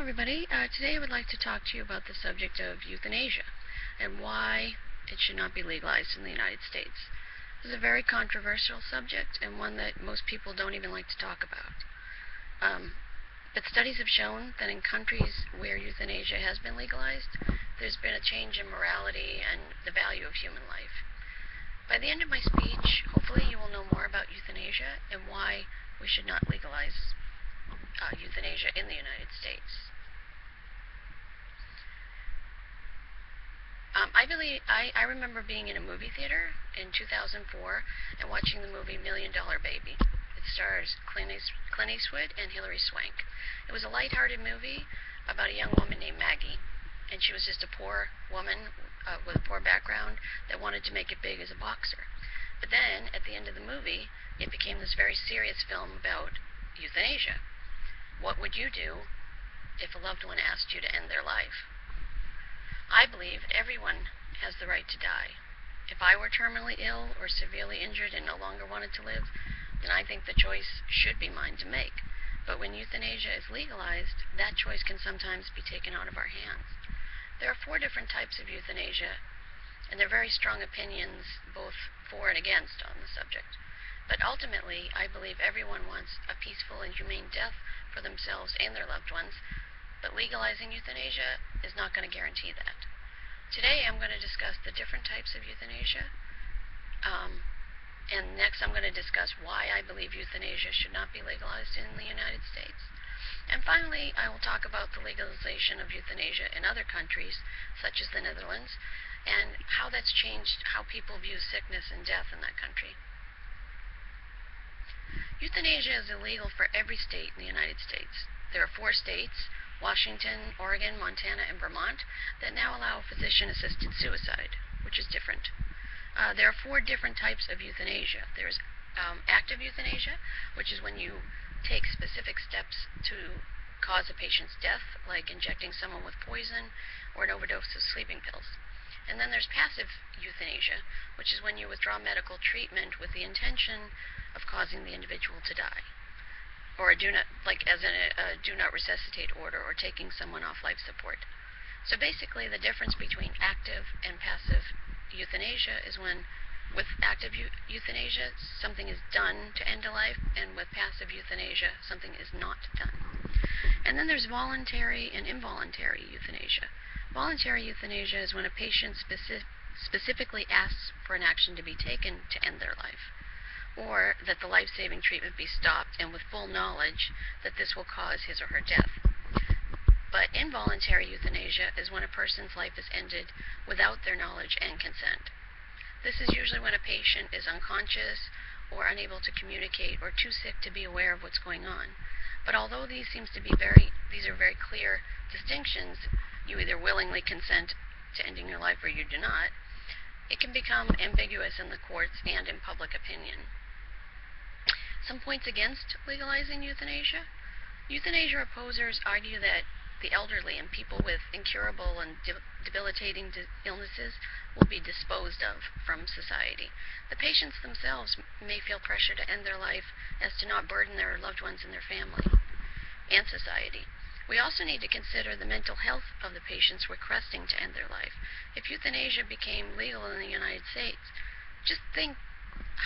everybody. Today I would like to talk to you about the subject of euthanasia and why it should not be legalized in the United States. This is a very controversial subject and one that most people don't even like to talk about. But studies have shown that in countries where euthanasia has been legalized, there's been a change in morality and the value of human life. By the end of my speech, hopefully you will know more about euthanasia and why we should not legalize euthanasia in the United States. I remember being in a movie theater in 2004 and watching the movie $1 Million Baby. It stars Clint Eastwood and Hilary Swank. It was a lighthearted movie about a young woman named Maggie, and she was just a poor woman with a poor background that wanted to make it big as a boxer. But then, at the end of the movie, it became this very serious film about euthanasia. What would you do if a loved one asked you to end their life? I believe everyone has the right to die. If I were terminally ill or severely injured and no longer wanted to live, then I think the choice should be mine to make. But when euthanasia is legalized, that choice can sometimes be taken out of our hands. There are 4 different types of euthanasia, and there are very strong opinions both for and against on the subject. But ultimately, I believe everyone wants a peaceful and humane death for themselves and their loved ones, but legalizing euthanasia is not going to guarantee that. Today I'm going to discuss the different types of euthanasia, and next I'm going to discuss why I believe euthanasia should not be legalized in the United States. And finally, I will talk about the legalization of euthanasia in other countries, such as the Netherlands, and how that's changed how people view sickness and death in that country. Euthanasia is illegal for every state in the United States. There are 4 states, Washington, Oregon, Montana, and Vermont, that now allow physician-assisted suicide, which is different. There are 4 different types of euthanasia. There's active euthanasia, which is when you take specific steps to cause a patient's death, like injecting someone with poison or an overdose of sleeping pills. And then there's passive euthanasia, which is when you withdraw medical treatment with the intention of causing the individual to die, or a do not resuscitate order, or taking someone off life support. So basically, the difference between active and passive euthanasia is when, with active euthanasia, something is done to end a life, and with passive euthanasia, something is not done. And then there's voluntary and involuntary euthanasia. Voluntary euthanasia is when a patient specifically asks for an action to be taken to end their life, or that the life-saving treatment be stopped, and with full knowledge that this will cause his or her death. But involuntary euthanasia is when a person's life is ended without their knowledge and consent. This is usually when a patient is unconscious or unable to communicate or too sick to be aware of what's going on. But although these are very clear distinctions, you either willingly consent to ending your life or you do not, it can become ambiguous in the courts and in public opinion. Some points against legalizing euthanasia. Euthanasia opposers argue that the elderly and people with incurable and debilitating illnesses will be disposed of from society. The patients themselves may feel pressure to end their life as to not burden their loved ones and their family and society. We also need to consider the mental health of the patients requesting to end their life. If euthanasia became legal in the United States, just think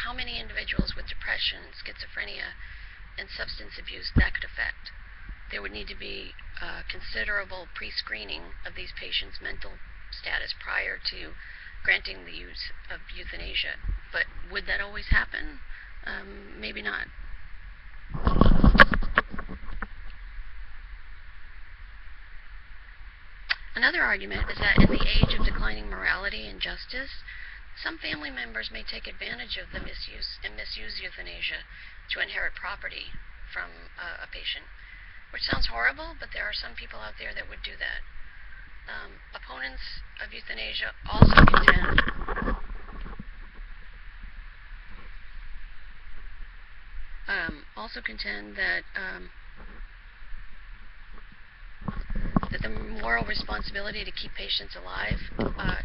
how many individuals with depression, schizophrenia, and substance abuse that could affect. There would need to be considerable pre-screening of these patients' mental status prior to granting the use of euthanasia. But would that always happen? Maybe not. Another argument is that in the age of declining morality and justice, some family members may take advantage of the misuse euthanasia to inherit property from a patient, which sounds horrible, but there are some people out there that would do that. Opponents of euthanasia also contend that the moral responsibility to keep patients alive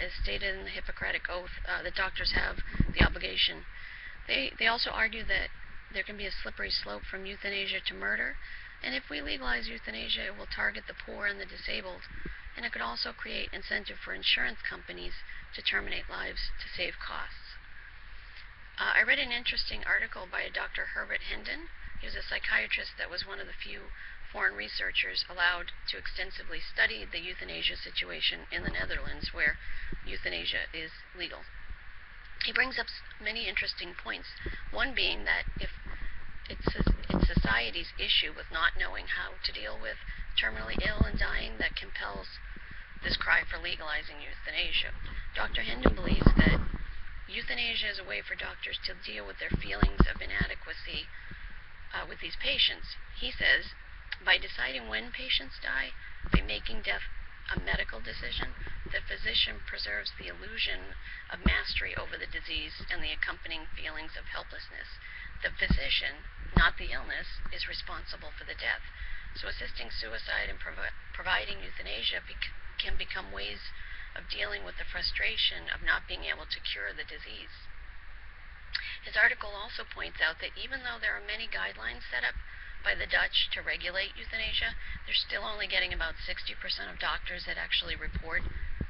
is stated in the Hippocratic Oath that doctors have the obligation. They also argue that there can be a slippery slope from euthanasia to murder, And if we legalize euthanasia, it will target the poor and the disabled, and it could also create incentive for insurance companies to terminate lives to save costs. I read an interesting article by Dr. Herbert Hendon. He was a psychiatrist that was one of the few foreign researchers allowed to extensively study the euthanasia situation in the Netherlands, where euthanasia is legal. He brings up many interesting points, one being that if it's society's issue with not knowing how to deal with terminally ill and dying that compels this cry for legalizing euthanasia. Dr. Hendon believes that euthanasia is a way for doctors to deal with their feelings of inadequacy with these patients. He says, by deciding when patients die, by making death a medical decision, the physician preserves the illusion of mastery over the disease and the accompanying feelings of helplessness. The physician, not the illness, is responsible for the death. So assisting suicide and providing euthanasia can become ways of dealing with the frustration of not being able to cure the disease. His article also points out that even though there are many guidelines set up by the Dutch to regulate euthanasia, they're still only getting about 60% of doctors that actually report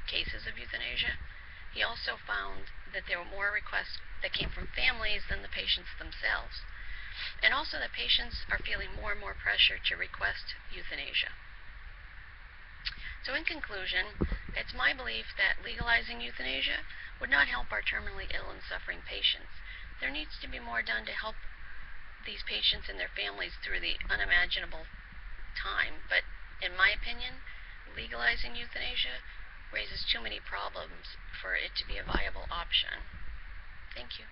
cases of euthanasia. He also found that there were more requests that came from families than the patients themselves, and also that patients are feeling more and more pressure to request euthanasia. So in conclusion, it's my belief that legalizing euthanasia would not help our terminally ill and suffering patients. There needs to be more done to help these patients and their families through the unimaginable time, but in my opinion, legalizing euthanasia raises too many problems for it to be a viable option. Thank you.